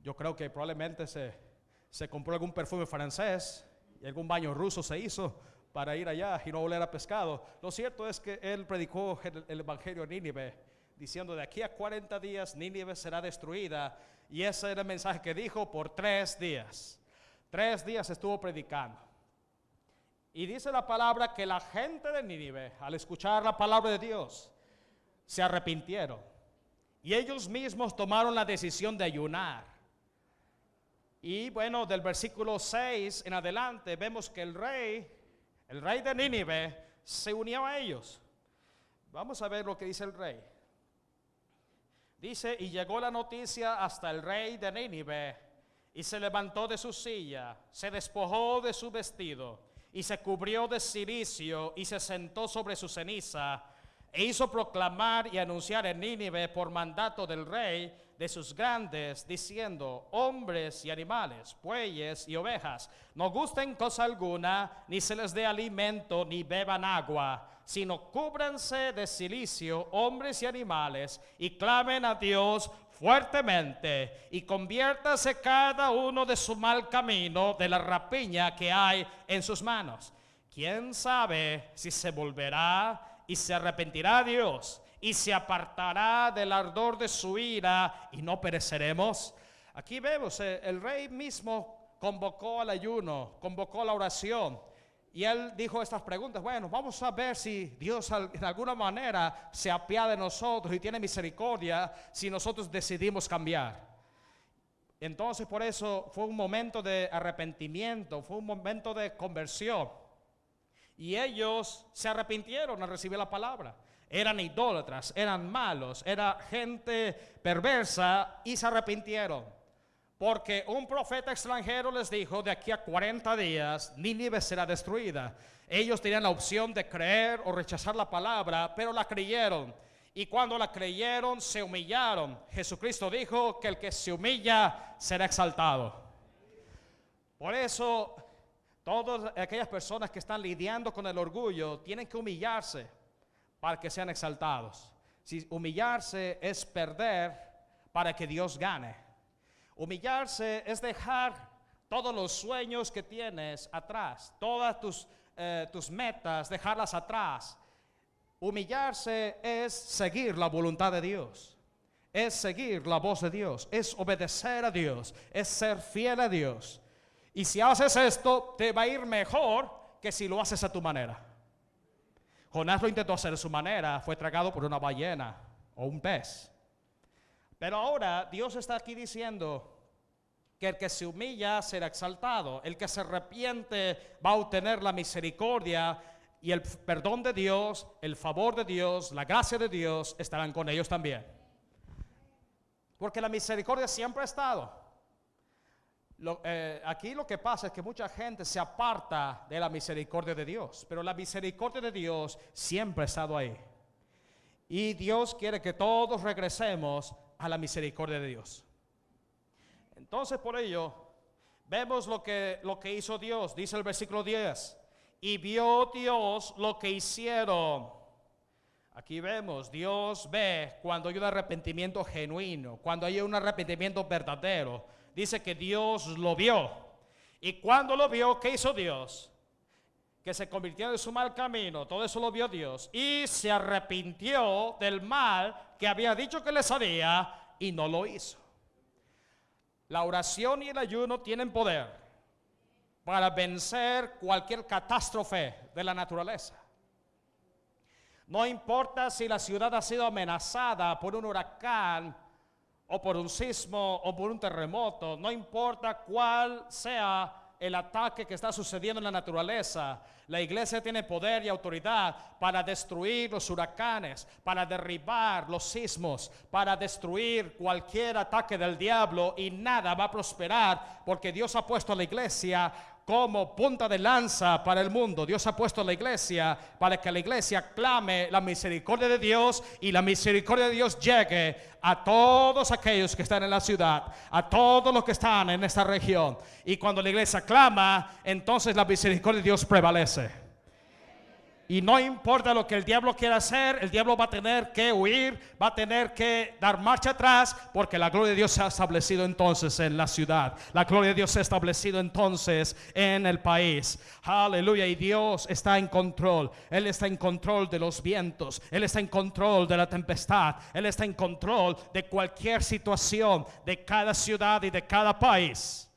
Yo creo que probablemente se compró algún perfume francés y algún baño ruso se hizo para ir allá y no oler a pescado. Lo cierto es que él predicó el evangelio a Nínive, diciendo de aquí a 40 días Nínive será destruida, y ese era el mensaje que dijo por 3 días. 3 días estuvo predicando. Y dice la palabra que la gente de Nínive, al escuchar la palabra de Dios, se arrepintieron. Y ellos mismos tomaron la decisión de ayunar. Y bueno, del versículo 6 en adelante vemos que el rey de Nínive se unió a ellos. Vamos a ver lo que dice el rey. Dice, y llegó la noticia hasta el rey de Nínive, y se levantó de su silla, se despojó de su vestido, y se cubrió de cilicio, y se sentó sobre su ceniza, e hizo proclamar y anunciar en Nínive por mandato del rey de sus grandes, diciendo, hombres y animales, bueyes y ovejas, no gusten cosa alguna, ni se les dé alimento, ni beban agua, sino cúbranse de cilicio, hombres y animales, y clamen a Dios fuertemente, y conviértase cada uno de su mal camino, de la rapiña que hay en sus manos. ¿Quién sabe si se volverá y se arrepentirá Dios, y se apartará del ardor de su ira, y no pereceremos? Aquí vemos, el rey mismo convocó al ayuno, convocó la oración, y él dijo estas preguntas. Bueno, vamos a ver si Dios de alguna manera se apiada de nosotros y tiene misericordia si nosotros decidimos cambiar. Entonces por eso fue un momento de arrepentimiento, fue un momento de conversión, y ellos se arrepintieron al recibir la palabra. Eran idólatras, eran malos, era gente perversa, y se arrepintieron. Porque un profeta extranjero les dijo, de aquí a 40 días, Nínive será destruida. Ellos tenían la opción de creer o rechazar la palabra, pero la creyeron. Y cuando la creyeron, se humillaron. Jesucristo dijo que el que se humilla será exaltado. Por eso, todas aquellas personas que están lidiando con el orgullo tienen que humillarse para que sean exaltados. Si humillarse es perder para que Dios gane. Humillarse es dejar todos los sueños que tienes atrás, todas tus metas, dejarlas atrás. Humillarse es seguir la voluntad de Dios, es seguir la voz de Dios, es obedecer a Dios, es ser fiel a Dios. Y si haces esto, te va a ir mejor que si lo haces a tu manera. Jonás lo intentó hacer a su manera, fue tragado por una ballena o un pez. Pero ahora Dios está aquí diciendo que el que se humilla será exaltado, el que se arrepiente va a obtener la misericordia y el perdón de Dios, el favor de Dios, la gracia de Dios estarán con ellos también. Porque la misericordia siempre ha estado. Aquí lo que pasa es que mucha gente se aparta de la misericordia de Dios, pero la misericordia de Dios siempre ha estado ahí. Y Dios quiere que todos regresemos a la misericordia de Dios. Entonces, por ello, vemos lo que hizo Dios. Dice el versículo 10, y vio Dios lo que hicieron. Aquí vemos, Dios ve cuando hay un arrepentimiento genuino, cuando hay un arrepentimiento verdadero. Dice que Dios lo vio. Y cuando lo vio, ¿qué hizo Dios? Que se convirtió de su mal camino. Todo eso lo vio Dios. Y se arrepintió del mal que había dicho que les haría y no lo hizo. La oración y el ayuno tienen poder para vencer cualquier catástrofe de la naturaleza. No importa si la ciudad ha sido amenazada por un huracán o por un sismo o por un terremoto, no importa cuál sea el ataque que está sucediendo en la naturaleza, la iglesia tiene poder y autoridad para destruir los huracanes, para derribar los sismos, para destruir cualquier ataque del diablo, y nada va a prosperar porque Dios ha puesto a la iglesia como punta de lanza para el mundo. Dios ha puesto a la iglesia para que la iglesia clame la misericordia de Dios y la misericordia de Dios llegue a todos aquellos que están en la ciudad, a todos los que están en esta región. Y cuando la iglesia clama, entonces la misericordia de Dios prevalece. Y no importa lo que el diablo quiera hacer, el diablo va a tener que huir, va a tener que dar marcha atrás, porque la gloria de Dios se ha establecido entonces en la ciudad. La gloria de Dios se ha establecido entonces en el país. Aleluya. Y Dios está en control. Él está en control de los vientos. Él está en control de la tempestad. Él está en control de cualquier situación, de cada ciudad y de cada país.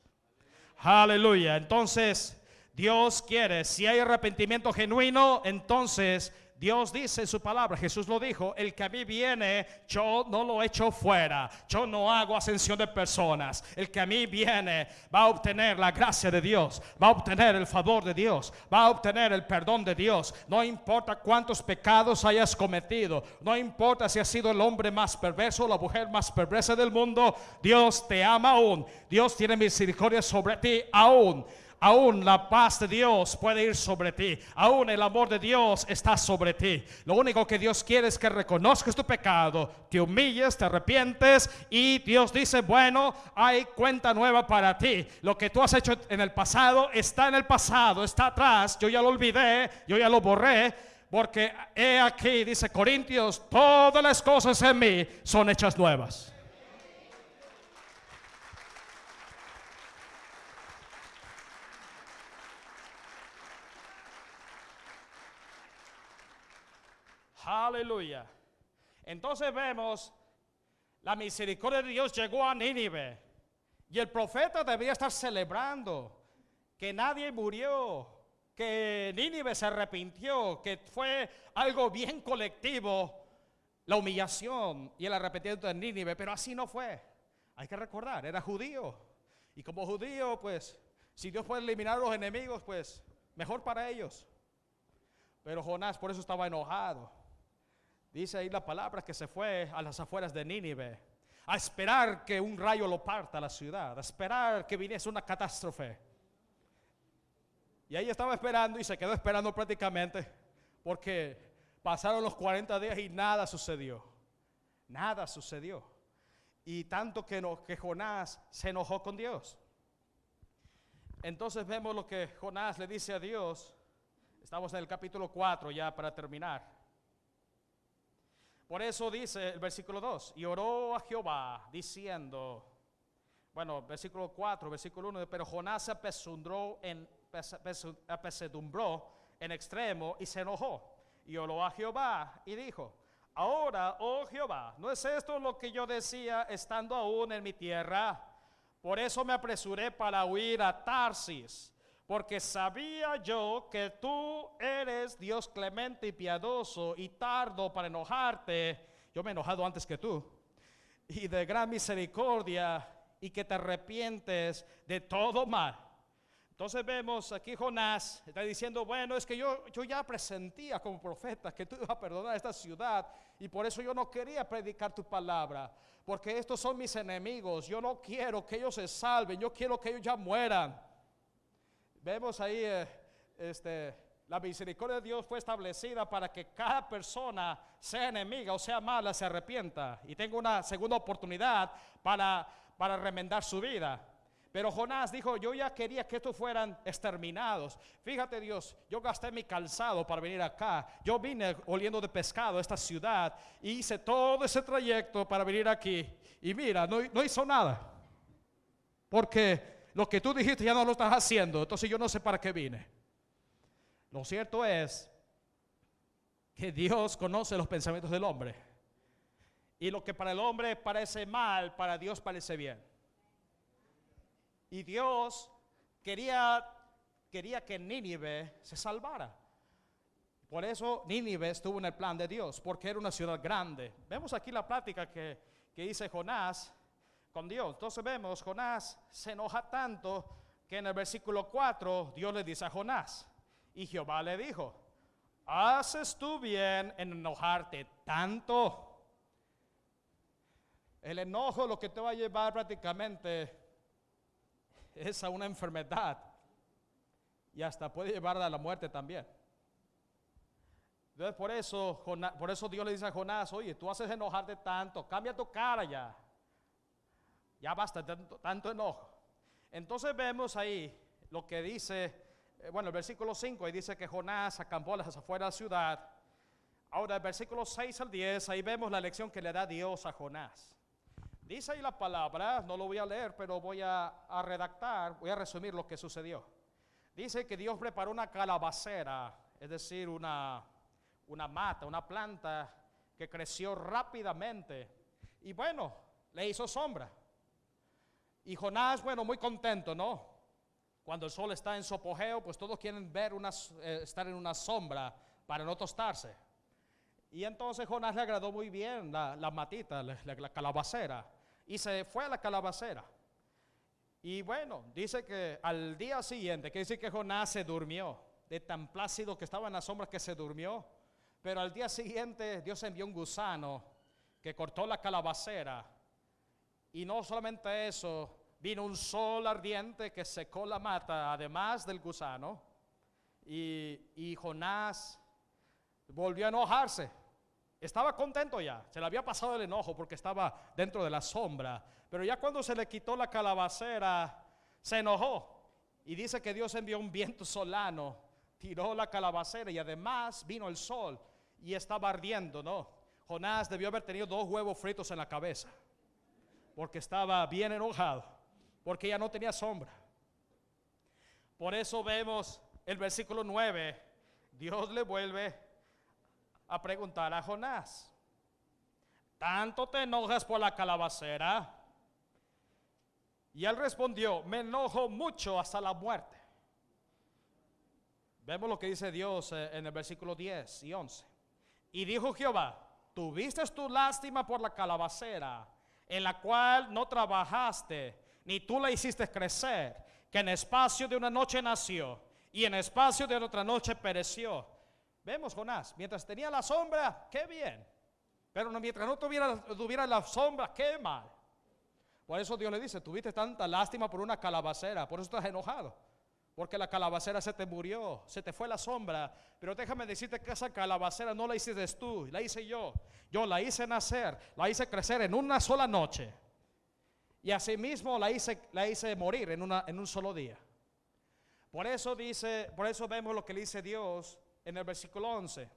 Aleluya. Entonces, Dios quiere, si hay arrepentimiento genuino, entonces Dios dice en su palabra, Jesús lo dijo, el que a mí viene, yo no lo echo fuera, yo no hago ascensión de personas. El que a mí viene va a obtener la gracia de Dios, va a obtener el favor de Dios, va a obtener el perdón de Dios. No importa cuántos pecados hayas cometido, no importa si has sido el hombre más perverso o la mujer más perversa del mundo, Dios te ama aún, Dios tiene misericordia sobre ti aún. Aún la paz de Dios puede ir sobre ti. Aún el amor de Dios está sobre ti. Lo único que Dios quiere es que reconozcas tu pecado, te humilles, te arrepientes, y Dios dice, bueno, hay cuenta nueva para ti. Lo que tú has hecho en el pasado está en el pasado, está atrás. Yo ya lo olvidé, yo ya lo borré, porque he aquí, dice Corintios, todas las cosas en mí son hechas nuevas. Aleluya. Entonces vemos, la misericordia de Dios llegó a Nínive, y el profeta debería estar celebrando que nadie murió, que Nínive se arrepintió, que fue algo bien colectivo, la humillación y el arrepentimiento de Nínive. Pero así no fue. Hay que recordar, era judío, y como judío, pues, si Dios puede eliminar a los enemigos, pues, mejor para ellos. Pero Jonás por eso estaba enojado. Dice ahí la palabra que se fue a las afueras de Nínive. a esperar que un rayo lo parta la ciudad, a esperar que viniese una catástrofe. Y ahí estaba esperando y se quedó esperando prácticamente, porque pasaron los 40 días y nada sucedió. Nada sucedió. Y tanto que Jonás se enojó con Dios. Entonces vemos lo que Jonás le dice a Dios. Estamos en el capítulo 4 ya para terminar. Por eso dice el versículo 2, y oró a Jehová diciendo, bueno, versículo 4, versículo 1, pero Jonás se apesadumbró en extremo y se enojó. Y oró a Jehová y dijo, ahora, oh Jehová, ¿no es esto lo que yo decía estando aún en mi tierra? Por eso me apresuré para huir a Tarsis, porque sabía yo que tú eres Dios clemente y piadoso y tardo para enojarte. Yo me he enojado antes que tú. Y de gran misericordia, y que te arrepientes de todo mal. Entonces vemos aquí Jonás está diciendo, bueno, es que yo ya presentía como profeta que tú ibas a perdonar esta ciudad, y por eso yo no quería predicar tu palabra, porque estos son mis enemigos. Yo no quiero que ellos se salven, yo quiero que ellos ya mueran. Vemos ahí la misericordia de Dios fue establecida para que cada persona, sea enemiga o sea mala, se arrepienta y tenga una segunda oportunidad para remendar su vida. Pero Jonás dijo, yo ya quería que estos fueran exterminados. Fíjate Dios, yo gasté mi calzado para venir acá. Yo vine oliendo de pescado a esta ciudad y hice todo ese trayecto para venir aquí. Y mira, no hizo nada. Porque lo que tú dijiste ya no lo estás haciendo. Entonces yo no sé para qué vine. Lo cierto es que Dios conoce los pensamientos del hombre. Y lo que para el hombre parece mal, para Dios parece bien. Y Dios quería que Nínive se salvara. Por eso Nínive estuvo en el plan de Dios, porque era una ciudad grande. Vemos aquí la plática que dice Jonás con Dios. Entonces vemos, Jonás se enoja tanto que en el versículo 4 Dios le dice a Jonás, y Jehová le dijo, ¿haces tú bien en enojarte tanto? El enojo lo que te va a llevar prácticamente es a una enfermedad y hasta puede llevarla a la muerte también. Entonces por eso Dios le dice a Jonás, oye, tú haces enojarte tanto, cambia tu cara ya basta tanto enojo. Entonces vemos ahí lo que dice, el versículo 5, ahí dice que Jonás acampó a las afueras de la ciudad. Ahora el versículo 6 al 10, ahí vemos la lección que le da Dios a Jonás. Dice ahí la palabra, no lo voy a leer, pero voy a redactar, voy a resumir lo que sucedió. Dice que Dios preparó una calabacera, es decir, una mata, una planta que creció rápidamente. Y bueno, le hizo sombra. Y Jonás, muy contento, ¿no? Cuando el sol está en su apogeo, pues todos quieren ver estar en una sombra para no tostarse. Y entonces Jonás le agradó muy bien la matita, la calabacera, y se fue a la calabacera. Y bueno, dice que al día siguiente, que dice que Jonás se durmió, de tan plácido que estaba en la sombra que se durmió. Pero al día siguiente Dios envió un gusano que cortó la calabacera. Y no solamente eso, vino un sol ardiente que secó la mata, además del gusano. Y Jonás volvió a enojarse. Estaba contento ya, se le había pasado el enojo porque estaba dentro de la sombra, pero ya cuando se le quitó la calabacera, se enojó. Y dice que Dios envió un viento solano, tiró la calabacera y además vino el sol y estaba ardiendo, ¿no? Jonás debió haber tenido 2 huevos fritos en la cabeza, porque estaba bien enojado, porque ya no tenía sombra. Por eso vemos el versículo 9, Dios le vuelve a preguntar a Jonás, ¿tanto te enojas por la calabacera? Y él respondió, me enojo mucho hasta la muerte. Vemos lo que dice Dios en el versículo 10 y 11. Y dijo Jehová, tuviste tu lástima por la calabacera, en la cual no trabajaste, ni tú la hiciste crecer, que en espacio de una noche nació, y en espacio de otra noche pereció. Vemos Jonás, mientras tenía la sombra, qué bien. Pero mientras no tuviera la sombra, qué mal. Por eso Dios le dice, tuviste tanta lástima por una calabacera, por eso estás enojado. Porque la calabacera se te murió, se te fue la sombra. Pero déjame decirte que esa calabacera no la hiciste tú, la hice yo. Yo la hice nacer, la hice crecer en una sola noche. Y asimismo la hice morir en un solo día. Por eso vemos lo que le dice Dios en el versículo 11.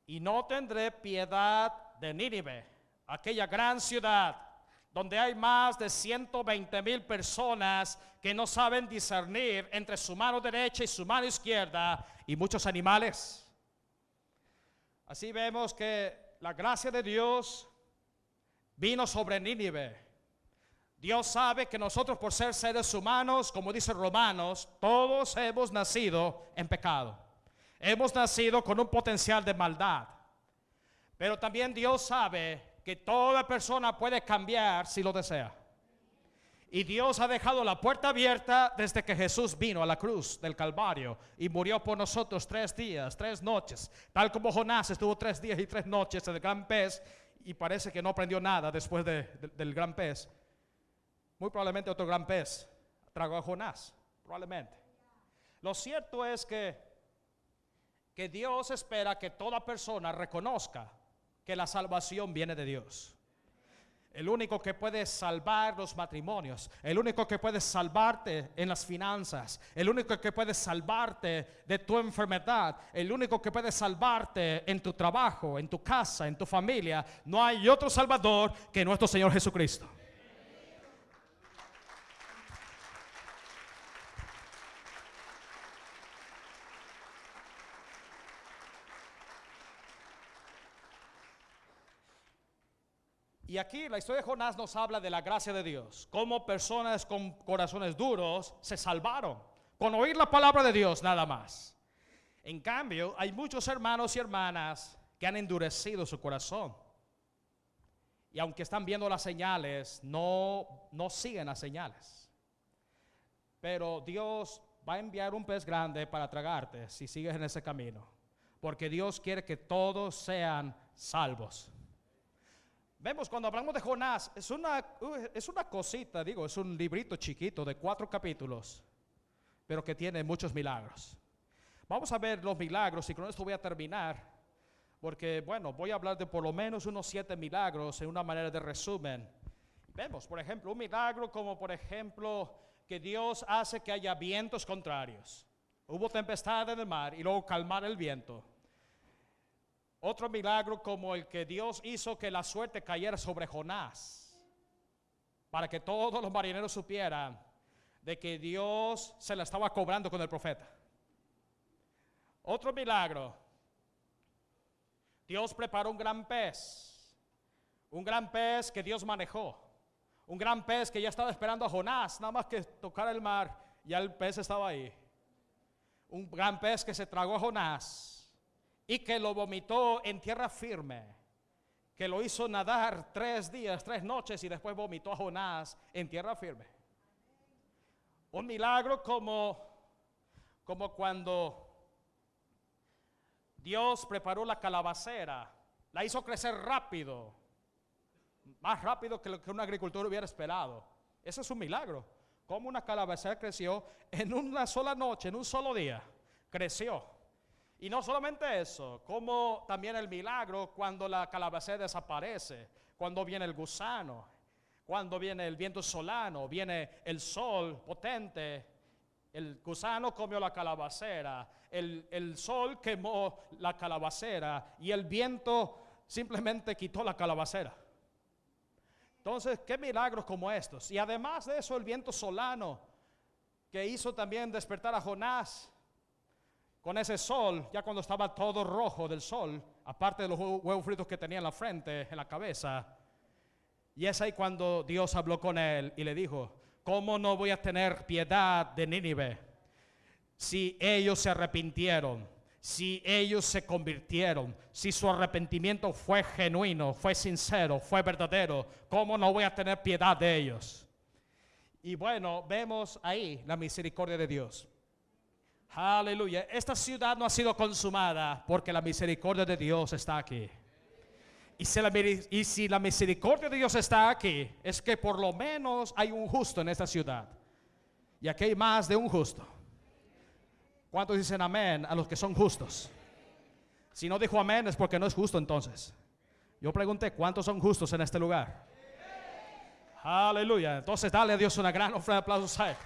Y no tendré piedad de Nínive, aquella gran ciudad, donde hay más de 120,000 personas que no saben discernir entre su mano derecha y su mano izquierda, y muchos animales. Así vemos que la gracia de Dios vino sobre Nínive. Dios sabe que nosotros, por ser seres humanos, como dice Romanos, todos hemos nacido en pecado. Hemos nacido con un potencial de maldad. Pero también Dios sabe que toda persona puede cambiar si lo desea. Y Dios ha dejado la puerta abierta desde que Jesús vino a la cruz del Calvario y murió por nosotros 3 días, 3 noches. Tal como Jonás estuvo 3 días y 3 noches en el gran pez y parece que no aprendió nada después del gran pez. Muy probablemente otro gran pez tragó a Jonás, probablemente. Lo cierto es que Dios espera que toda persona reconozca que la salvación viene de Dios. El único que puede salvar los matrimonios, el único que puede salvarte en las finanzas, el único que puede salvarte de tu enfermedad, el único que puede salvarte en tu trabajo, en tu casa, en tu familia, no hay otro salvador que nuestro Señor Jesucristo. Y aquí la historia de Jonás nos habla de la gracia de Dios, cómo personas con corazones duros se salvaron con oír la palabra de Dios nada más. En cambio, hay muchos hermanos y hermanas que han endurecido su corazón. Y aunque están viendo las señales, no siguen las señales. Pero Dios va a enviar un pez grande para tragarte si sigues en ese camino. Porque Dios quiere que todos sean salvos. Vemos cuando hablamos de Jonás, es una cosita, es un librito chiquito de 4 capítulos, pero que tiene muchos milagros. Vamos a ver los milagros y con esto voy a terminar, porque voy a hablar de por lo menos unos 7 milagros en una manera de resumen. Vemos, por ejemplo, un milagro como por ejemplo que Dios hace que haya vientos contrarios. Hubo tempestad en el mar y luego calmar el viento. Otro milagro como el que Dios hizo que la suerte cayera sobre Jonás, para que todos los marineros supieran de que Dios se la estaba cobrando con el profeta. Otro milagro, Dios preparó un gran pez que Dios manejó, un gran pez que ya estaba esperando a Jonás, nada más que tocar el mar, ya el pez estaba ahí. Un gran pez que se tragó a Jonás y que lo vomitó en tierra firme, que lo hizo nadar 3 días, 3 noches y después vomitó a Jonás en tierra firme. Un milagro como cuando Dios preparó la calabacera, la hizo crecer rápido, más rápido que lo que un agricultor hubiera esperado. Ese es un milagro, como una calabacera creció en una sola noche, en un solo día, creció. Y no solamente eso, como también el milagro cuando la calabacera desaparece, cuando viene el gusano, cuando viene el viento solano, viene el sol potente, el gusano comió la calabacera, el sol quemó la calabacera y el viento simplemente quitó la calabacera. Entonces, qué milagros como estos. Y además de eso, el viento solano que hizo también despertar a Jonás. Con ese sol, ya cuando estaba todo rojo del sol, aparte de los huevos fritos que tenía en la frente, en la cabeza, y es ahí cuando Dios habló con él y le dijo: ¿cómo no voy a tener piedad de Nínive? Si ellos se arrepintieron, si ellos se convirtieron, si su arrepentimiento fue genuino, fue sincero, fue verdadero, ¿cómo no voy a tener piedad de ellos? Y vemos ahí la misericordia de Dios. Aleluya. Esta ciudad no ha sido consumada porque la misericordia de Dios está aquí. Y si la misericordia de Dios está aquí, es que por lo menos hay un justo en esta ciudad. Y aquí hay más de un justo. ¿Cuántos dicen amén a los que son justos? Si no dijo amén es porque no es justo entonces. Yo pregunté, ¿cuántos son justos en este lugar? Aleluya. Entonces dale a Dios una gran ofrenda de aplausos a él.